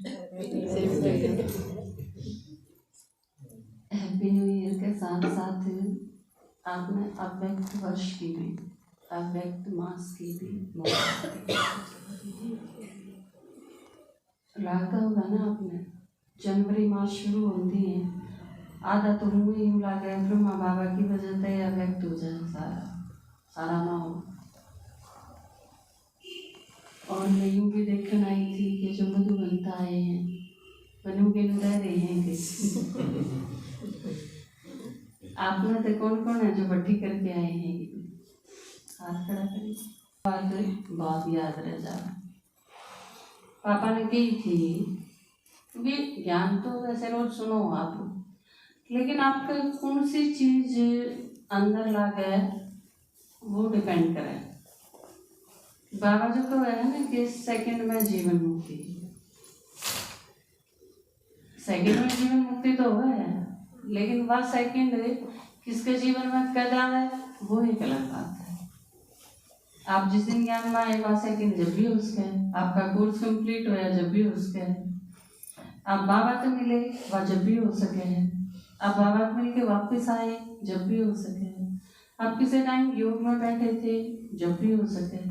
Happy new year के साथ साथ आपने अव्यक्त वर्ष की भी, अव्यक्त मास की भी लगता होगा ना आपने। जनवरी मास शुरू होती है, आधा तो मुँह यूँ लगे ब्रह्मा बाबा की वजह से अव्यक्त हो जाए सारा माहौल। और मैं यूँ भी देखने आई थी कि जो मधु बनता आए हैं बनू के रह रहे हैं कि आप में तो कौन कौन है जो बट्टी करके आए हैं? हाथ खड़ा करें। बात बहुत याद रह जा। पापा ने कही थी क्योंकि ज्ञान तो वैसे रोज सुनो आप, लेकिन आपका कौन सी चीज अंदर ला गए वो डिपेंड करे। बाबा जो कहा है ना कि सेकंड में जीवन मुक्ति, सेकंड में जीवन मुक्ति तो है, लेकिन वह सेकंड किसके जीवन में कद आवे वो एक अलग बात है। आप जिस दिन ज्ञान में आए वह सेकंड जब भी उसके, आपका कोर्स कंप्लीट होया जब भी उसके, आप बाबा तो मिले वह जब भी हो सके है, आप बाबा को मिल के वापस आए जब भी हो सके, आप किसी टाइम योग में बैठे थे जब भी हो सके,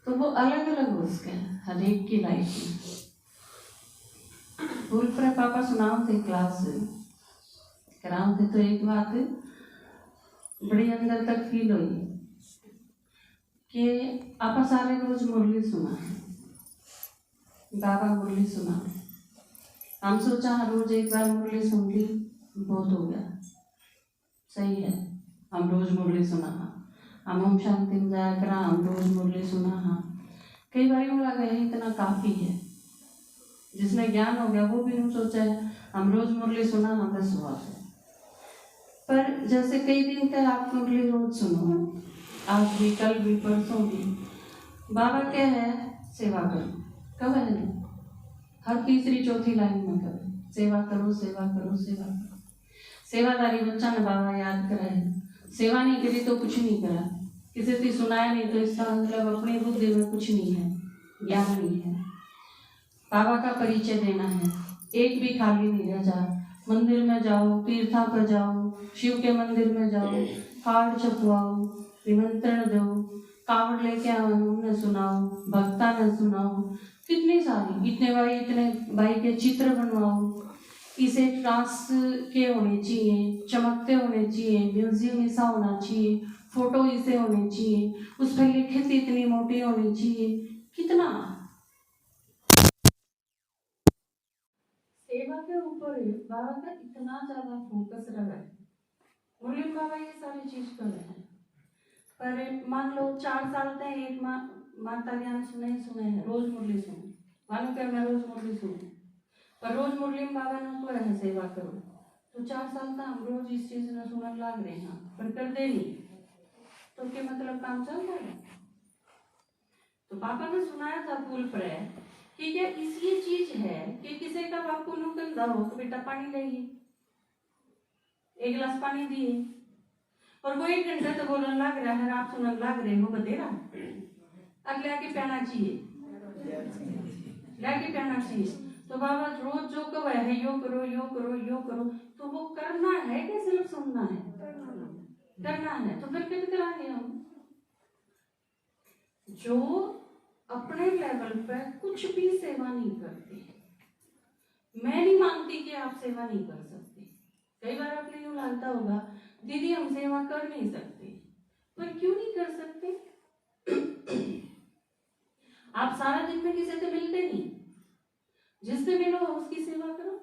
तो वो अलग अलग हो सके हर एक की लाइफ में। भूल पर पापा सुनाओ थे क्लास कराओ थे, तो एक बात बड़ी अंदर तक फील हुई कि आपा सारे रोज मुरली सुना है, बाबा मुरली सुना, हम सोचा रोज एक बार मुरली सुन ली बहुत हो गया, सही है हम रोज मुरली सुना, हम ओम शांति में जाया करा, हम रोज मुरली सुना। कई बार यूँ लगा है इतना काफ़ी है, जिसने ज्ञान हो गया वो भी यूँ सोचा है हम रोज मुरली सुना हम बस हुआ है। पर जैसे कई दिन तक आप मुरली रोज सुनो, आज भी कल भी परसों भी, बाबा क्या है सेवा करो, कब है नहीं हर तीसरी चौथी लाइन में करो सेवा करो सेवा करो सेवा करो। सेवादारी बच्चा ने बाबा याद करा है, सेवा नहीं करी तो कुछ नहीं करा, किसी से सुनाया नहीं तो इसका मतलब अपनी बुद्धि में कुछ नहीं है, ज्ञान नहीं है। बाबा का परिचय देना है, एक भी खाली नहीं रह जा। मंदिर में जाओ, तीर्थों पर जाओ, शिव के मंदिर में जाओ, कार्ड छपवाओ, निमंत्रण दो, कावड़ लेके आओ, उन्हें सुनाओ, भक्ता ने सुनाओ, कितनी सारी इतने भाई के चित्र बनवाओ, इसे ट्रांस के होने चाहिए, चमकते होने चाहिए, म्यूजियम ऐसा होना चाहिए, फोटो इसे होने चाहिए, उस पर लिखित इतनी मोटी होनी चाहिए। कितना सेवा के ऊपर बाबा का इतना ज्यादा फोकस रहा है। मुरली बाबा ये सारी चीज कर रहे हैं, पर मान लो 4 साल तक एक माता ज्ञान सुने है, रोज मुरली सुने, मानो क्या मैं रोज मुरली सुने, पर रोज मुरली बाबा ने को है सेवा करो, तो 4 साल तक हम रोज इस चीज में सुनने लग रहे हैं पर कर दे नहीं, तो क्या मतलब काम चल रहा है। तो पापा ने सुनाया था फूल पर कि क्या इस ये चीज है कि किसी का बापू नु गंदा हो तो बेटा पानी लेगी, एक गिलास पानी दिए और वो 1 घंटे तो बोलने लग रहा है, आप सुनने लग रहे हो बतेरा अगले आके पहना चाहिए, लाके पहना चाहिए। तो बाबा रोज जो कब है यो करो यो करो यो करो, तो वो करना है कि सिर्फ सुनना है? करना है। तो फिर कितने कराएंगे हम जो अपने लेवल पे कुछ भी सेवा नहीं करते। मैं नहीं मानती कि आप सेवा नहीं कर सकते। कई बार आपने यूँ लगता होगा दीदी हम सेवा कर नहीं सकते, पर क्यों नहीं कर सकते? आप सारा दिन में किसी से मिलते नहीं, जिससे मिलो उसकी सेवा करो।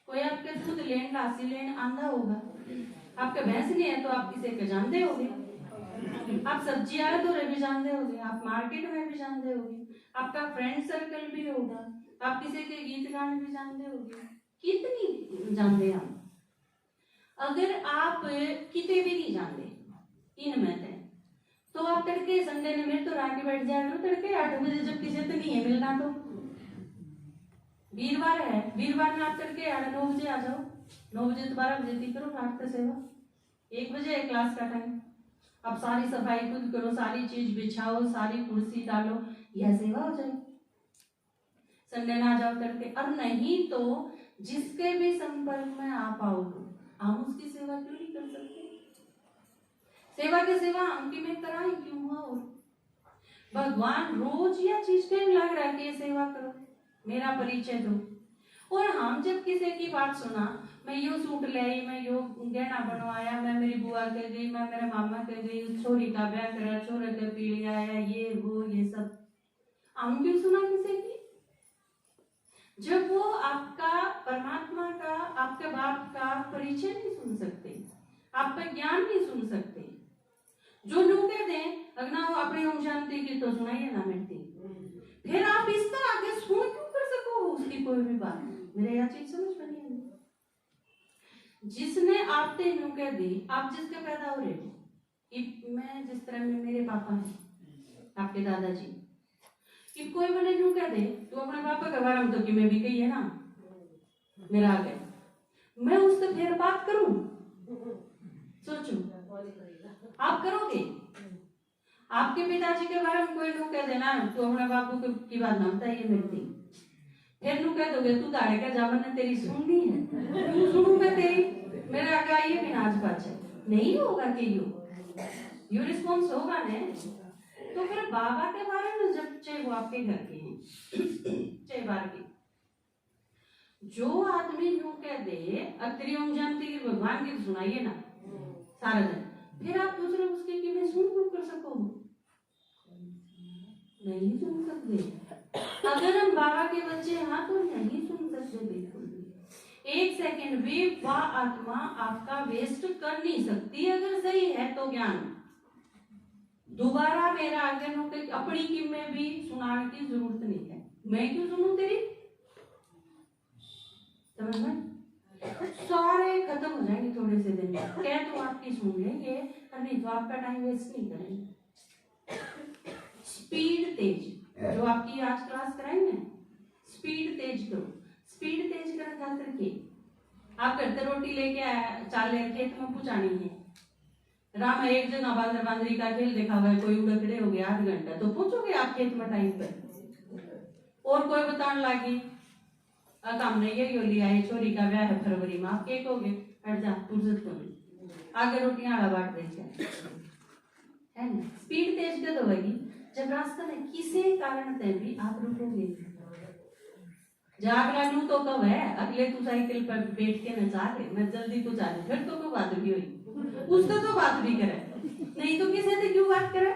कोई आपके दूध लेन लासी लेन आंधा होगा, आपके भैंस नहीं है तो आप किसी को जानते होगे, आप सब्जी आए तो भी जानते होगे, आप मार्केट में भी जानते होगे, आपका फ्रेंड सर्कल भी होगा, आप किसी के गीत गाने भी जानते होगे, कितनी जानते हम। अगर आप कितने भी नहीं जानते इनमें थे तो आप तड़के संडे ने मेरे तो राके बैठ जाए तड़के 8 बजे, जब किसी से नहीं है मिलना तो वीरवार है, वीरवार में आप तड़के 9 बजे आ जाओ, 9 बजे 12 बजे तक करो पाठ का सेवा, 1 बजे है क्लास का टाइम, अब सारी सफाई खुद करो, सारी चीज बिछाओ, सारी कुर्सी डालो, यह सेवा हो जाए। संडे ना जाओ करके, और नहीं तो जिसके भी संपर्क में आप आओ हम उसकी सेवा क्यों नहीं कर सकते? सेवा के सेवा हम की में कराएं क्यों? और भगवान रोज यह चीज क्यों लग रहा है कि ये सेवा करो, मेरा परिचय दो। और हम जब किसी की बात सुना, मैं यो सूट ले आई, मैं यो गहना बनवाया, मैं मेरी बुआ के गई, मैं मेरे मामा के गई, छोरी का ब्याह करा, छोरे के पीढ़ी आया, ये वो ये सब, हम क्यों सुना किसी की? जब वो आपका परमात्मा का, आपके बाप का परिचय नहीं सुन सकते, आपका ज्ञान नहीं सुन सकते, जो लोग कहते हैं अगना वो अपनी ओम शांति की तो सुनाइए ना मिलती, फिर आप इस तरह आगे सुन क्यों कर सको उसकी कोई भी बात? मेरे यह चीज समझ में नहीं आई। जिसने आप तेनों कह दी, आप जिसके पैदा हो रहे हो, मैं जिस तरह में मेरे पापा हैं, आपके दादाजी, कि कोई मैंने यूं कह दे तू अपने पापा के बारे में तो कि मैं भी कही है ना, मेरा आ गया, मैं उससे फिर बात करूं? सोचो आप करोगे? आपके पिताजी के बारे में कोई यूं कह देना तू अपने बापू की बात ना बताइए मिलती, फिर यूं कह दोगे तू दाड़े का जामन ने तेरी सुननी है, तू सुनू मैं तेरी, मेरे आगे आइए भी नाच बाच नहीं होगा कि यू रिस्पॉन्स होगा ने। तो फिर बाबा के बारे में जब चाहे वो आपके घर के हैं चाहे बाहर के, जो आदमी यूं कह दे अत्री ओम जानती की भगवान की सुनाइए ना सारा दिन, फिर आप दूसरे उसके की में सुन क्यों कर सको? नहीं सुन सकते। अगर हम बाबा के बच्चे हैं तो नहीं सुन सकते बिल्कुल भी। एक सेकंड भी वह आत्मा आपका वेस्ट कर नहीं सकती अगर सही है तो ज्ञान। दोबारा मेरा आगे के अपनी की में भी सुनाने की जरूरत नहीं है, मैं क्यों सुनूं तेरी? समझ में? सारे खत्म हो जाएंगे थोड़े से दिन में, क्या तो आपकी सुन लेंगे और नहीं तो आपका टाइम वेस्ट नहीं करेंगे। स्पीड तेज, जो आपकी आज क्लास कराएंगे स्पीड तेज करो, स्पीड तेज करना ध्यान रखिए। आप करते रोटी लेके आया चाल खेत में पहुंचानी है, राम एक जगह बांदर बांदरी का खेल देखा हुआ है, कोई उड़कड़े हो गया आध घंटा तो पहुंचोगे आप खेत में टाइम पर? और कोई बताने लगी काम नहीं है, यो लिया है छोरी का ब्याह है फरवरी में, आप के कहोगे हट जा फुर्सत को नहीं, आगे रोटियां आड़ा बांट देंगे, है ना? स्पीड तेज कर दोगी जब रास्ता में किसी कारण से भी आप रुकोगे। जागला लू तो कब है, अगले तू साइकिल पर बैठ के न चाहे मैं जल्दी तो चाहे, फिर तो बात भी हुई उसको तो बात भी करे, नहीं तो किसी से क्यों बात करे?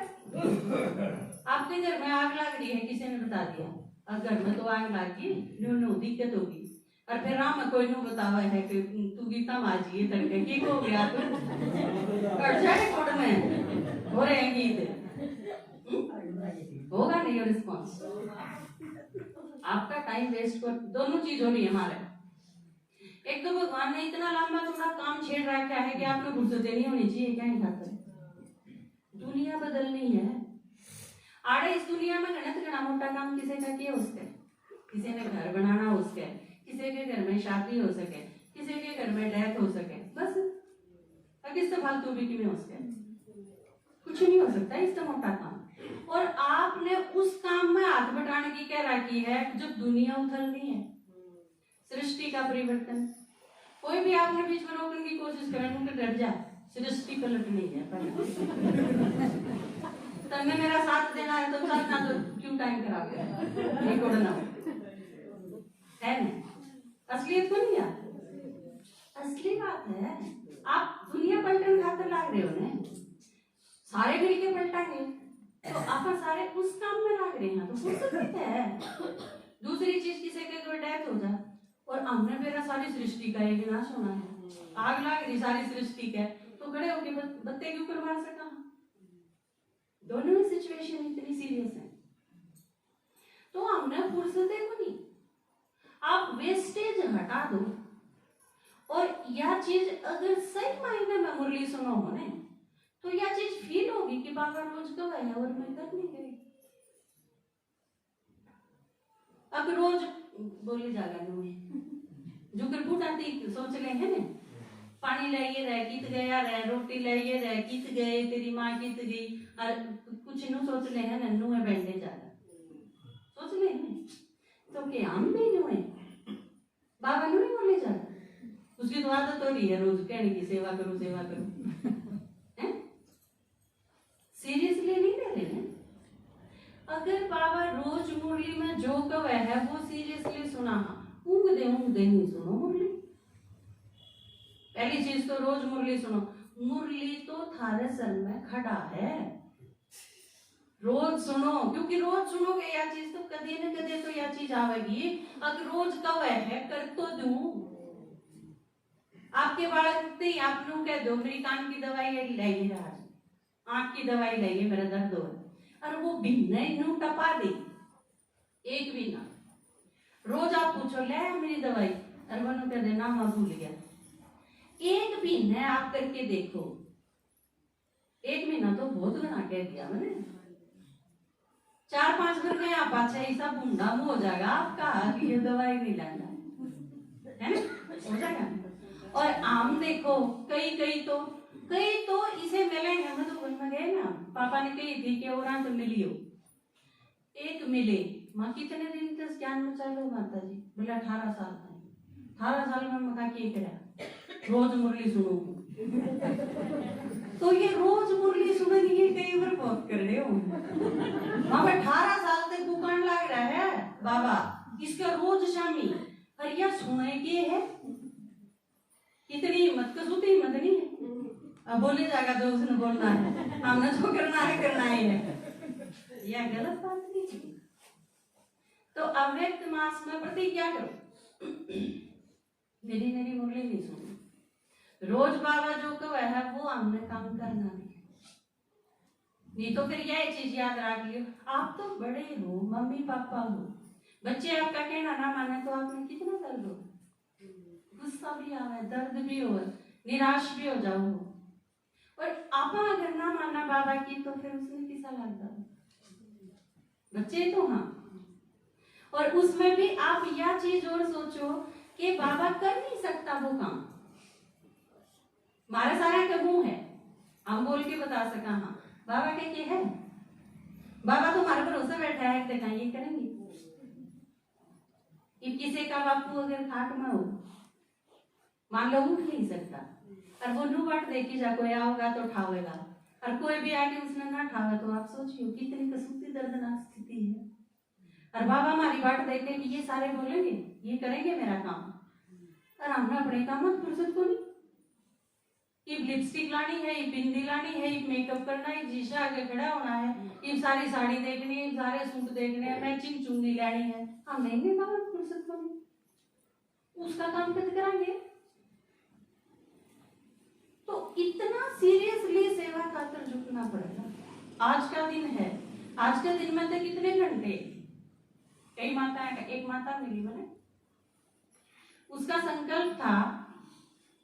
आपके घर में आग लग रही है किसी ने बता दिया, घर में तो आग लगी नो दिक्कत होगी, और फिर राम में कोई नो बतावा है कि तू गीता माजी ये तड़के की हो गया तू कट जाए कोड में हो रहे हैं गीत, होगा नहीं रिस्पॉन्स। आपका टाइम वेस्ट कर, दोनों चीज हो रही है हमारे। एक तो भगवान ने इतना लंबा चौड़ा काम छेड़ रखा है कि आपको फुर्सत नहीं होनी चाहिए, क्या नहीं खाते? दुनिया बदलनी है, आड़े इस दुनिया में घना मोटा काम किसी का किया उसके, किसी ने घर बनाना हो उसके, किसी के घर में शादी हो सके, किसी के घर में डेथ हो सके, बस किससे फालतू भी में उसके कुछ नहीं हो सकता इससे मोटा काम। और आपने उस काम में हाथ बटाने की क्या रखी है जब दुनिया उथलनी है, सृष्टि का परिवर्तन। कोई भी आपने बीच में रोकने की कोशिश करे उनके डर जाए, सृष्टि पलटनी है तन्ने मेरा साथ देना है तो साथ ना तो क्यों टाइम खराब है, एक उड़ना है ना? असलियत को नहीं यार, असली बात है आप दुनिया पलटन खातर लाग रहे हो ना, सारे मिलके पलटाएंगे तो आप सारे उस काम में लाग रहे हैं तो फुर्सत है। दूसरी चीज किसी के कोई डेथ हो जाए और हमने मेरा सारी सृष्टि का एक विनाश होना है, आग लाग रही सारी सृष्टि का, तो खड़े होके बत्ते क्यों करवा सका? दोनों ही सिचुएशन इतनी सीरियस है तो हमने फुर्सत को नहीं, आप वेस्टेज हटा दो। और यह चीज अगर सही मायने में मुरली सुनो होने तो यह चीज फील होगी कि बाबा रोज गवा है और मैं कर नहीं करी। अब रोज बोली जागा जो कर फूटाती सोच ले है ना, पानी लाइए रह कित गया रह, रोटी लाइए रह कित गए, तेरी माँ कित गई, और कुछ नु सोच ले है नन्नू है बैंडे जा रहा सोच ले है तो के आम भी हुए बाबा ने नहीं बोले जा उसकी तो आदत हो रही है रोज कहने की सेवा करो हैं सीरियसली नहीं ले रहे हैं। अगर बाबा रोज मुरली में जो कवे है वो सीरियसली सुना ऊँग दे नहीं सुनो मुरली। पहली चीज तो रोज मुरली सुनो। मुरली तो थारे सर में खड़ा है रोज सुनो क्योंकि रोज सुनोगे यह चीज तो कदे न कदे तो यह चीज आवेगी। अगर रोज कवे है कर तो दूं आपके बालक ही आप लोग कह दो मेरी कान की दवाई लाइए आज आंख की दवाई लाइए मेरा दर्द हो और वो भिन्न नू टपा दे एक भी ना। रोज आप पूछो ले मेरी दवाई और वो कह देना मैं भूल गया। एक महीना आप करके देखो 1 महीना तो बहुत घना कह दिया मैंने 4-5 दिन में आप अच्छा ऐसा बूंदा हो जाएगा आपका कि ये दवाई नहीं लेना है ना हो जाएगा। और आम देखो कई तो इसे मिलेंगे हम तो घर में गए ना पापा ने कही थी कि और तो मिलियो एक मिले माँ कितने दिन तक ज्ञान में चलो माता जी बोले 18 साल का 18 साल में मका के करा रोज मुरली सुनो तो ये रोज मुरली सुनने की कई बार बहुत कर रहे हो वहां पे 18 साल तक दुकान लग रहा है बाबा इसका रोज शामी और यह सुने के है कितनी हिम्मत कसूती हिम्मत नहीं है। अब बोले जाएगा जो उसने बोलना है हमने जो करना है यह गलत बात नहीं है। तो अव्यक्त मास में प्रतिज्ञा करो मेरी मुरली नहीं सुनो रोज बाबा जो कह है वो हमने काम करना नहीं तो फिर यह चीज याद रख लियो आप तो बड़े हो मम्मी पापा हो बच्चे आपका कहना ना माने तो आपने कितना दर्द हो गुस्सा भी आवे दर्द भी हो निराश भी हो जाओ और आपा अगर ना मानना बाबा की तो फिर उसमें किसा लगता बच्चे तो हाँ। और उसमें भी आप यह चीज और सोचो कि बाबा कर नहीं सकता वो काम हमारा सारा का मुंह है हम बोल के बता सका हाँ बाबा के है बाबा तो हमारे भरोसे बैठा है देखा ये करेंगे कि किसी का बापू अगर खाट में हो मान लो उठ नहीं सकता और वो नू बाट देखी जा कोई आओगा तो ठावेगा और कोई भी आके उसने ना ठावा तो आप सोचियो कितनी कसूती दर्दनाक स्थिति है। और बाबा हमारी बाट देखते कि ये सारे बोलेंगे ये करेंगे मेरा काम और हमने अपने काम में फुर्सत को नहीं ये लिपस्टिक लानी है ये बिंदी लानी है ये मेकअप करना है शीशा आगे खड़ा होना है ये सारी साड़ी देखनी है सारे सूट देखने हैं मैचिंग चुन्नी लेनी है हम नहीं काम में फुर्सत को नहीं उसका काम कद कराएंगे। तो इतना सीरियसली सेवा खातर झुकना पड़ेगा। आज का दिन है आज के दिन में तो कितने घंटे कई माता है एक माता मिली मैंने उसका संकल्प था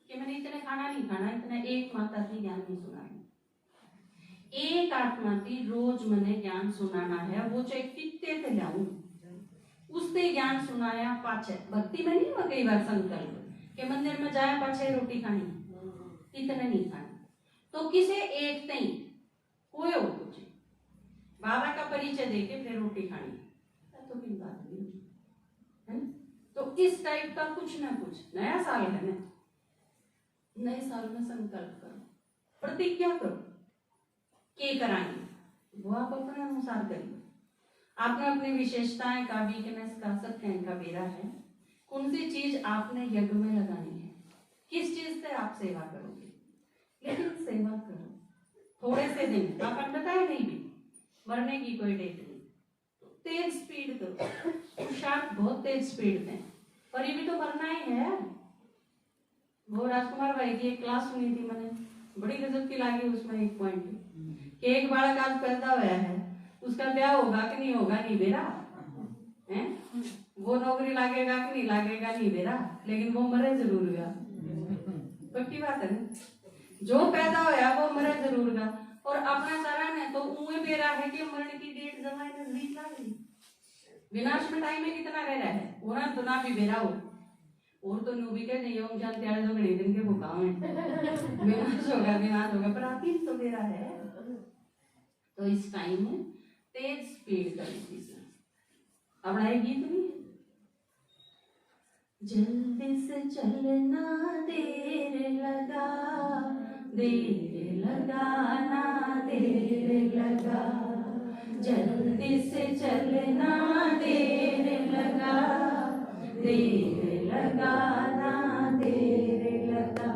कि मैंने इतने खाना नहीं खाना इतना एक माता थी ज्ञान नहीं सुनाना एक आत्मा थी रोज मैंने ज्ञान सुनाना है वो चाहे कितने थे लाऊं उसने ज्ञान सुनाया पाछे भक्ति में नहीं हुआ कई बार संकल्प के मंदिर में जाए पाछे रोटी खानी इतने नहीं खानी तो किसे एक नहीं कोई हो कुछ बाबा का परिचय देके फिर रोटी खानी तो भी बात नहीं है। तो इस टाइप का कुछ ना कुछ नया साल है ना नए साल में संकल्प करो प्रतिज्ञा करो के कराएंगे वो आप अपने अनुसार करिए आपने अपनी विशेषताएं का वीकनेस का सत्य का बेरा है कौन सी चीज आपने यज्ञ में लगानी है किस चीज से आप सेवा करोगे लेकिन सेवा करो थोड़े से दिन आप बताए नहीं भी मरने की कोई डेट नहीं तेज स्पीड करो शार्प बहुत तेज स्पीड में और ये भी तो मरना ही है। वो राजकुमार भाई की एक क्लास सुनी थी मैंने बड़ी गजब की लगी उसमें एक पॉइंट कि एक बालक आज पैदा हुआ है उसका ब्याह होगा कि नहीं होगा नहीं बेरा है वो नौकरी लागेगा कि नहीं लागेगा नहीं बेरा लेकिन वो मरे जरूर गया पक्की बात है जो पैदा होया वो मरे जरूर गया और अपना सारा ने तो उन्हें बेरा है कि मरने की डेट जमाई नजदीक ला गई विनाश में टाइम में कितना रह रहा है वो ना तो ना भी बेरा हो और तो न्यू भी कह नहीं हम जानते हैं जो गणित दिन के वो काम है विनाश होगा पर आप ही तो बेरा है। तो इस टाइम में तेज स्पीड करनी अब गीत नहीं जल्दी से चलना देर लगा, देर लगाना देर लगा, जल्दी से चलना देर लगा, देर लगाना देर लगा।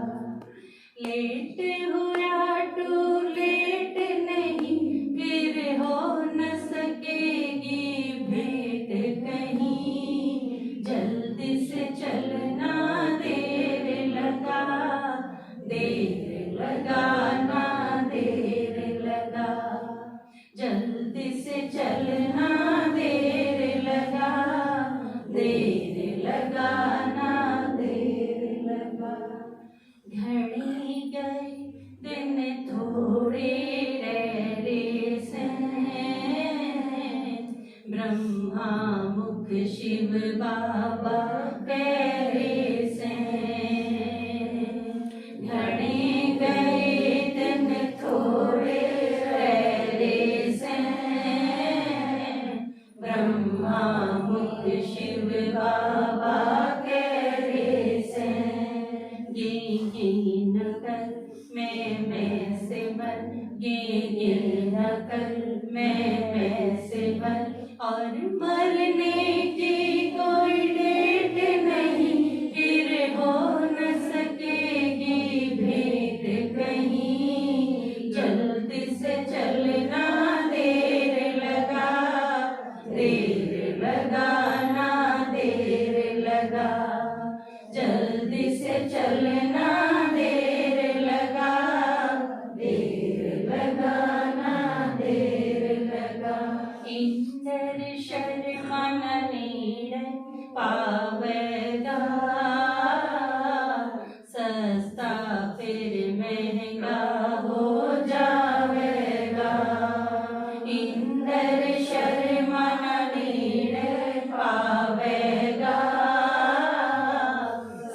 लेट हुआ टू लेट नहीं, फिर हो न सकेगी भेंट कहीं, जल्दी से चलना देर लगा, देर लगाना देर लगा, जल्दी से चलना देर लगा, देर लगाना देर लगा। घड़ी गई दिन थोड़े रे से, ब्रह्मा मुख शिव बाबा पैरे से, घड़ी गए दिन थोड़े रे से, ब्रह्मा मुख शिव बाबा पैरे से। ये नकल मैं से बन, ये नकल मैं से बन, और मरने की कोई डेट नहीं, फिर हो न सकेगी भेंट कहीं, जल्दी से चलना देर लगा, देर लगाना देर लगा, जल्दी से चलना देर लगा, देर लगाना देर लगा। इंदर शर्मन नीड़ पावेगा, सस्ता फिर महंगा हो जावेगा, इंदर शर्मन नीड़ पावेगा,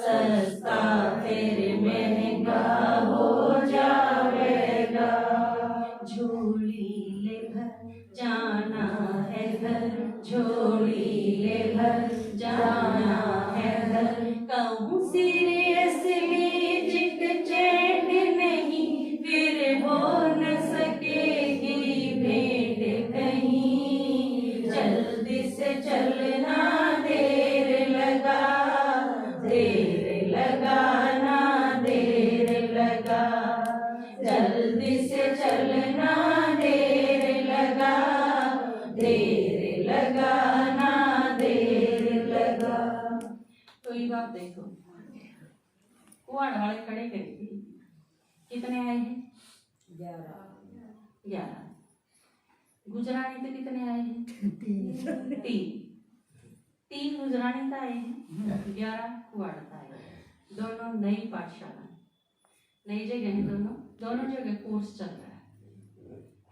सस्ता फिर महंगा हो जावेगा। झोली ले भर जाना है घर, झोली ले भर जाना है घर, कहूँ सीरियसली चिट चैट नहीं, फिर हो न सकेगी भेंट कहीं, जल्दी से चलना देर लगा, देर लगाना देर लगा, जल्दी से चलना देर लगा, देर लगाना देर लगा। तो ये बात देखो, कुआड़ वाले खड़े करेंगे, कितने आए हैं? 11। गुजरानी तो कितने आए हैं? 3 गुजरानी का आए हैं, 11 कुआड़ का आए हैं। दोनों नई पाठशाला, नई जगह है, दोनों जगह कोर्स चल रहा है,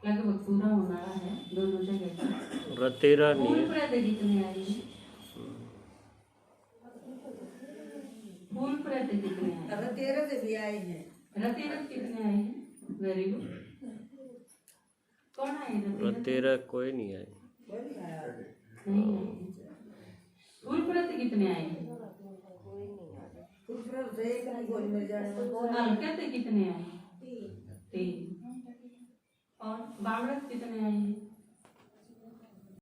लगभग पूरा होना है दोनों जगह। रतेरा फूल प्रद कितने आए हैं? फूल प्रद कितने आए? रतेरा से भी आए हैं। रतेरा कितने आए हैं? Very good. कौन आए रतेरा? कोई नहीं आए, नहीं आए। फूल प्रद कितने आए हैं? हल्कत कितने आए? 3। और बावड़त कितने आए हैं?